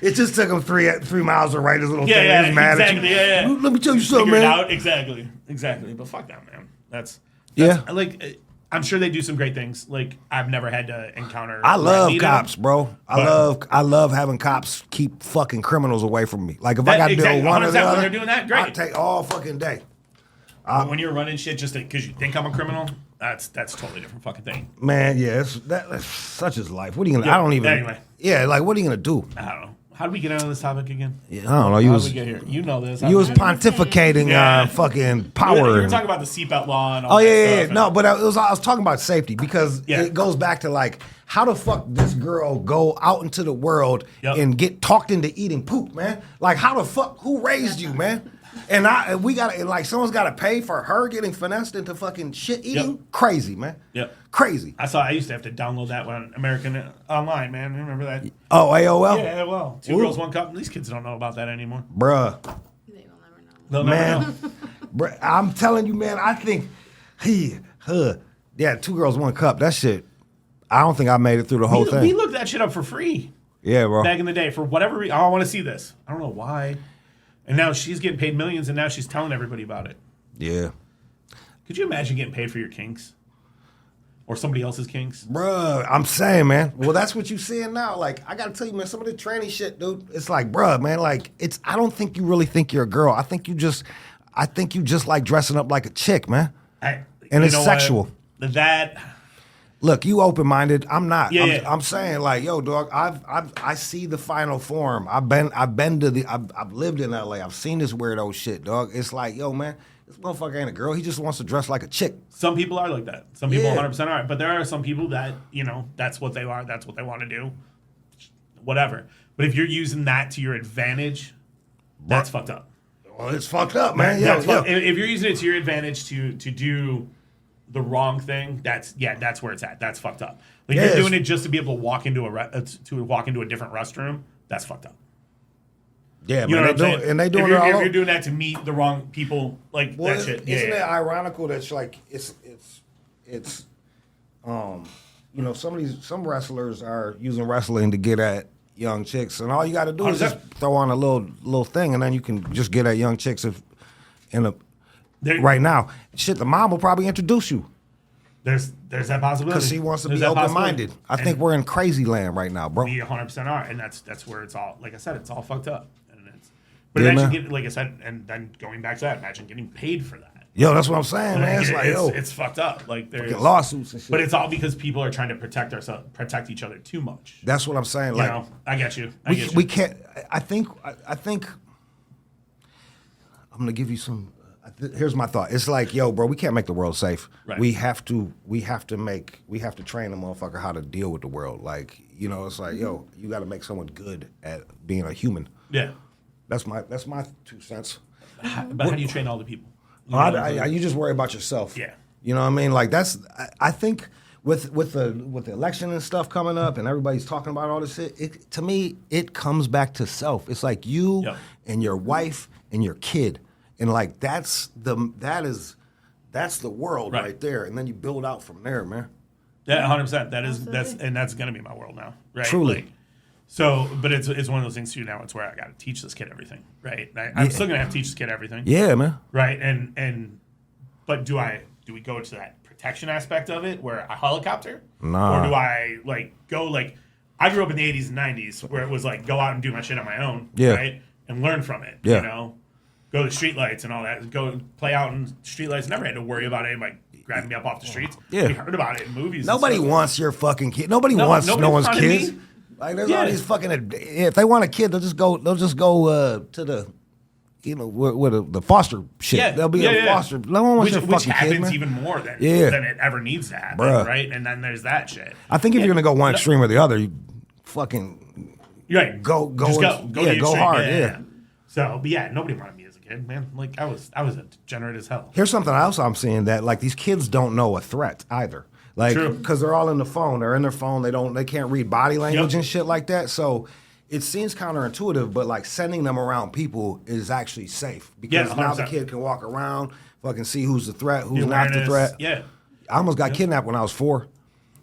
It just took him 3 miles to write his little thing. He's mad at you. Yeah. Let me tell you something, man. Out. Exactly. But fuck that, man. That's like I'm sure they do some great things. Like I've never had to encounter. I love cops, bro. I love having cops keep fucking criminals away from me. Like if I got to deal with one or the other, they're doing that. Great. I take all fucking day. When you're running shit just because you think I'm a criminal, that's a totally different fucking thing. Man, that's such is life. What are you gonna? I don't even. Anyway. Yeah, like what are you gonna do? I don't know. How did we get out of this topic again? Yeah, I don't know. How did we get here? You know this. You was pontificating fucking power. You were talking about the seatbelt law and all that stuff. Yeah. No, but I was talking about safety because it goes back to like how the fuck this girl go out into the world and get talked into eating poop, man? Like how the fuck who raised you, man? And we got like someone's got to pay for her getting finessed into fucking shit eating. Yep. Crazy, man. Yep. Crazy. I used to have to download that one American Online, man. Remember that? Oh, AOL. Yeah, AOL. Two girls, one cup. These kids don't know about that anymore, bruh. They will never know. They'll never know. Bruh, I'm telling you, man. I think two girls, one cup. That shit. I don't think I made it through the whole thing. We looked that shit up for free. Yeah, bro. Back in the day, for whatever reason, I want to see this. I don't know why. And now she's getting paid millions, and now she's telling everybody about it. Yeah. Could you imagine getting paid for your kinks? Or somebody else's kinks? Bruh, I'm saying, man. Well, that's what you're seeing now. Like, I gotta tell you, man, some of the tranny shit, dude, it's like, bruh, man, like, I don't think you really think you're a girl. I think you just like dressing up like a chick, man. And it's sexual. Look, you open-minded. I'm not. I'm saying, like, yo, dog. I see the final form. I've lived in LA. I've seen this weirdo shit, dog. It's like, yo, man, this motherfucker ain't a girl. He just wants to dress like a chick. Some people are like that. Some people 100% are. But there are some people that that's what they are. That's what they want to do. Whatever. But if you're using that to your advantage, that's fucked up. Well, it's fucked up, man. If you're using it to your advantage to do the wrong thing, that's where it's at. That's fucked up. Like you're doing it just to be able to walk into a different restroom. That's fucked up. Yeah, you know man. what I'm saying? If you're doing that to meet the wrong people, like that shit. Isn't it ironical that like it's some wrestlers are using wrestling to get at young chicks, and all you got to do is just throw on a little thing, and then you can just get at young chicks right now. Shit, the mom will probably introduce you. There's that possibility. Because she wants to be open-minded. I think we're in crazy land right now, bro. We 100% are, and that's where it's all, like I said, it's all fucked up. And But imagine getting, like I said, and then going back to that, imagine getting paid for that. Yo, that's what I'm saying, man. It's fucked up. Like there's lawsuits and shit. But it's all because people are trying to protect each other too much. That's what I'm saying. You know, I get you. We can't. I think I'm gonna give you some. Here's my thought. It's like, yo, bro, we can't make the world safe. Right. We have to train a motherfucker how to deal with the world. Like, you know, it's like, yo, you got to make someone good at being a human. Yeah. That's my 2 cents. But how do you train all the people? You just worry about yourself. Yeah. You know what I mean? Like I think with the election and stuff coming up and everybody's talking about all this shit, to me, it comes back to self. It's like you and your wife and your kid. And like that's the world right there. And then you build out from there, man. Yeah, 100%. That's gonna be my world now. Right. Truly. Like, so, but it's one of those things too. Now it's where I got to teach this kid everything, right? I'm still gonna have to teach this kid everything. Yeah, man. Right, but do we go to that protection aspect of it, where a helicopter, nah, or do I like go like I grew up in the 80s and 90s where it was like go out and do my shit on my own, right, and learn from it, you know, go to streetlights and all that, go play out in streetlights. Never had to worry about anybody grabbing me up off the streets. Yeah, we heard about it in movies. Nobody wants your fucking kid. Nobody wants no one's kids. Like there's all these fucking. If they want a kid, they'll just go to the, you know, where the foster shit. Yeah. They'll be a foster. No one wants your fucking kid, man. Which happens even more than it ever needs to happen, right? And then there's that shit. I think if you're gonna go one extreme or the other, you fucking go hard. Yeah. So, but yeah, nobody wanted me as a kid, man. Like I was a degenerate as hell. Here's something else I'm seeing that like these kids don't know a threat either. Like, because they're all in the phone. They're in their phone. They can't read body language and shit like that. So it seems counterintuitive, but like sending them around people is actually safe because now the kid can walk around, fucking see who's the threat, who's not the threat. Yeah. I almost got kidnapped when I was 4.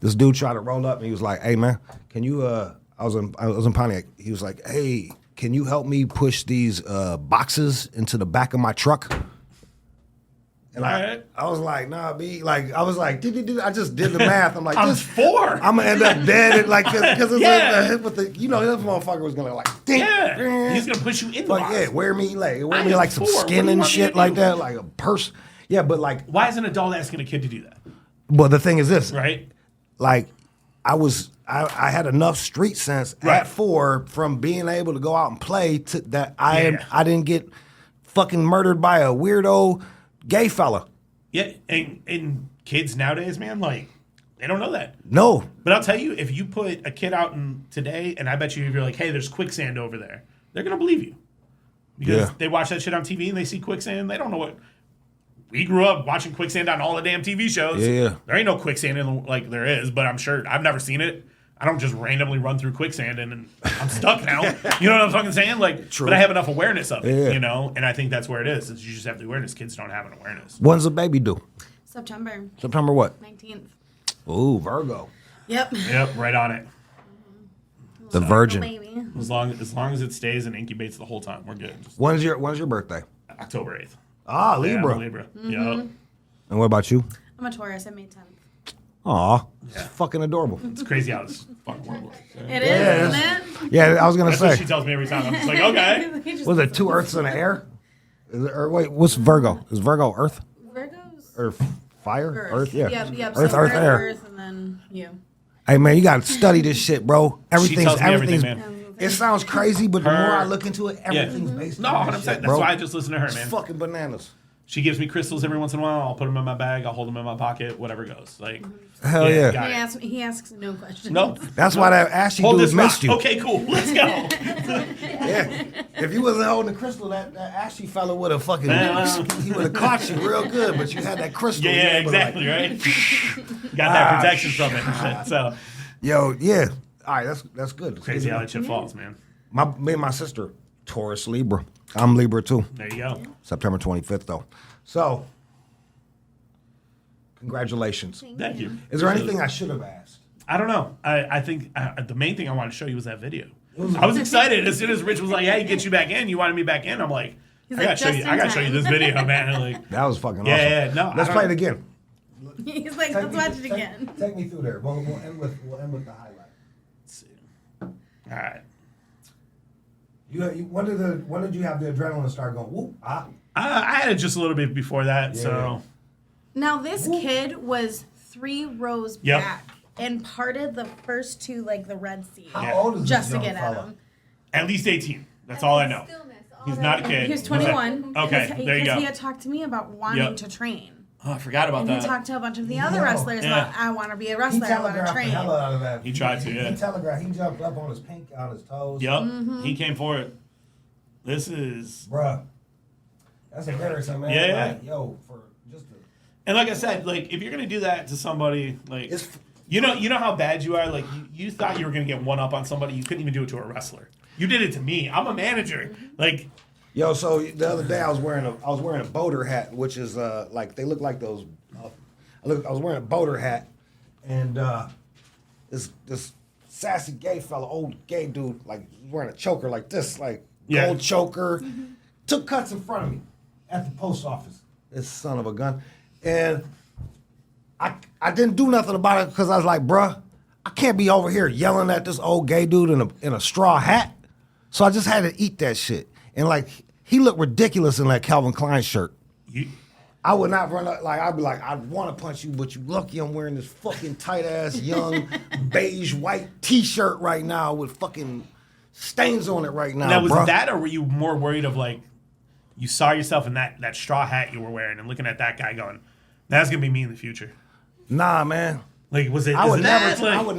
This dude tried to roll up and he was like, "Hey man, can you?" I was in Pontiac. He was like, "Hey, can you help me push these boxes into the back of my truck?" And I was like, nah, B. Like, I was like, I just did the math. I'm like, I'm 4. I'm going to end up dead. Like, because it's with the, you know, this motherfucker was going to like, ding. Yeah. He's going to push you in the box. Yeah, wear me like some skin and shit like that, like a purse. Yeah, but like. Why is an adult asking a kid to do that? Well, the thing is this. Right. Like, I had enough street sense at 4 from being able to go out and play that I didn't get fucking murdered by a weirdo gay fella. Yeah, and kids nowadays, man, like, they don't know that. No. But I'll tell you, if you put a kid out today, and I bet you if you're like, hey, there's quicksand over there, they're going to believe you. Because they watch that shit on TV and they see quicksand. They don't know what... We grew up watching quicksand on all the damn TV shows. Yeah. There ain't no quicksand like there is, but I'm sure I've never seen it. I don't just randomly run through quicksand and I'm stuck now. You know what I'm fucking saying? Like, but I have enough awareness of it, you know? And I think that's where it is. You just have the awareness. Kids don't have an awareness. When's the baby due? September. September what? 19th. Ooh, Virgo. Yep. Yep, right on it. The virgin. Baby. As long as it stays and incubates the whole time, we're good. When's your birthday? October 8th. Ah, Libra. Yeah, Libra. Mm-hmm. Yep. And what about you? I'm a Taurus. I May 10th. Aw, it's fucking adorable. It's crazy how this fucking world works. It is, isn't it? Yeah, I was gonna That's say. what she tells me every time. I'm just like, okay. Was it 2 Earths in the air? Wait, what's Virgo? Is Virgo Earth? Virgo's Or fire? Earth? Yeah. Yep. Earth, so air. Earth, and then you. Hey man, you gotta study this shit, bro. Everything's man. It sounds crazy, but the more I look into it, everything's based on that shit, that's why I just listen to her, man. It's fucking bananas. She gives me crystals every once in a while. I'll put them in my bag. I'll hold them in my pocket. Whatever goes. Like, hell yeah. He asks no questions. No. That's why that ashy dude missed you. Okay, cool. Let's go. Yeah. If you wasn't holding the crystal, that ashy fella would have fucking he would have caught you real good. But you had that crystal. Yeah, exactly. Right. Got that protection from it and shit. So. Yo, yeah. All right, that's good. It's crazy how that shit falls, man. Me and my sister, Taurus Libra. I'm Libra too. There you go. September 25th though. So, congratulations. Thank you. Is there anything I should have asked? I don't know. I think the main thing I wanted to show you was that video. I was excited as soon as Rich was like, "Hey, get you back in." You wanted me back in. I'm like, I gotta show you this video, man. Like, that was fucking awesome. Yeah. No, let's play it again. He's like, let's watch it again. Take me through there. We'll end with the highlight. Let's see. All right. When did you have the adrenaline start going? Whoop, ah. I had it just a little bit before that, so. Now this kid was 3 rows back and parted the first 2 like the Red Sea. How old is just this to get young at fella? him? At least 18. That's all I know. He's not a kid. He was 21. Okay, there you go. He had talked to me about wanting to train. Oh, I forgot about that. He talked to a bunch of the other wrestlers about, I want to be a wrestler, I want to train. The hell out of that. He tried to, He telegraphed. He jumped up on his toes. Yep. He came for it. This is... Bruh. That's embarrassing, man. Yeah. Like, yo, for just a... And like I said, like, if you're going to do that to somebody, like... You know how bad you are? Like, you thought you were going to get one up on somebody. You couldn't even do it to a wrestler. You did it to me. I'm a manager. Like... Yo, so the other day I was wearing a boater hat, which is like they look like those. I was wearing a boater hat, and this sassy gay fella, old gay dude, like wearing a choker like this, like gold choker, took cuts in front of me at the post office. This son of a gun, and I didn't do nothing about it because I was like, bruh, I can't be over here yelling at this old gay dude in a straw hat, so I just had to eat that shit. And like he looked ridiculous in that Calvin Klein shirt. I would not run up, like I'd be like, I want to punch you, but you lucky I'm wearing this fucking tight ass young beige white T-shirt right now with fucking stains on it right now. Now was bruh. that, or were you more worried of like you saw yourself in that straw hat you were wearing and looking at that guy going, that's gonna be me in the future? Nah, man. Like was it? I would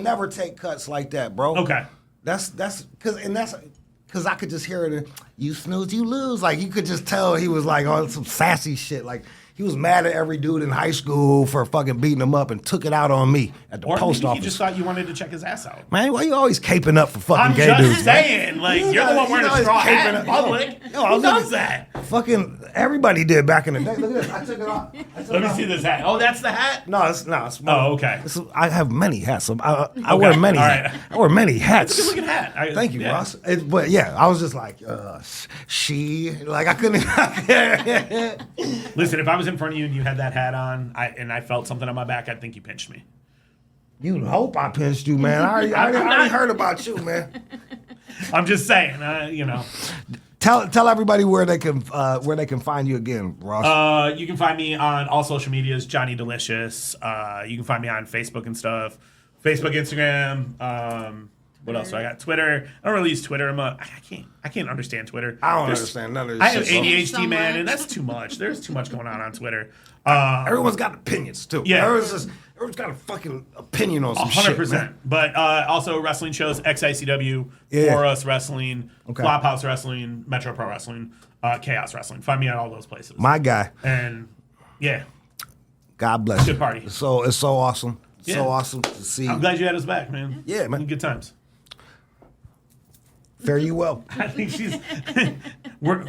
never take cuts like that, bro. Okay. That's because I could just hear it. You snooze, you lose. Like you could just tell he was like on some sassy shit. Like he was mad at every dude in high school for fucking beating him up and took it out on me at the post office. He just thought you wanted to check his ass out. Man, why you always caping up for fucking gay dudes? I'm just saying, man? Like you're the one wearing a straw hat in public. Who does that? Fucking everybody did back in the day. Look at this. I took it off. Let me see this hat. Oh, that's the hat? No, it's not. Oh, okay. I have many hats. I wear many. Right. I wear many hats. It's a good looking hat. Thank you, Ross. But yeah, I was just like, I couldn't. Listen, if I was in front of you and you had that hat on, and I felt something on my back, I'd think you pinched me. You'd hope I pinched you, man. I already heard about you, man. I'm just saying, Tell everybody where they can find you again, Ross. You can find me on all social medias, Johnny Delicious. You can find me on Facebook and stuff. Facebook, Instagram. What else? So I got Twitter. I don't really use Twitter. I can't understand Twitter. I don't understand none of this. I have ADHD, man, and that's too much. There's too much going on Twitter. Everyone's got opinions too. Yeah, everyone's got a fucking opinion on some 100%. Shit, man. But also wrestling shows: XICW, For Us Wrestling, Flophouse Wrestling, Metro Pro Wrestling, Chaos Wrestling. Find me at all those places. My guy. And yeah, God bless you. Good party. It's so awesome. Yeah. So awesome to see. I'm glad you had us back, man. Yeah, man. Good times. Fare you well. I think we're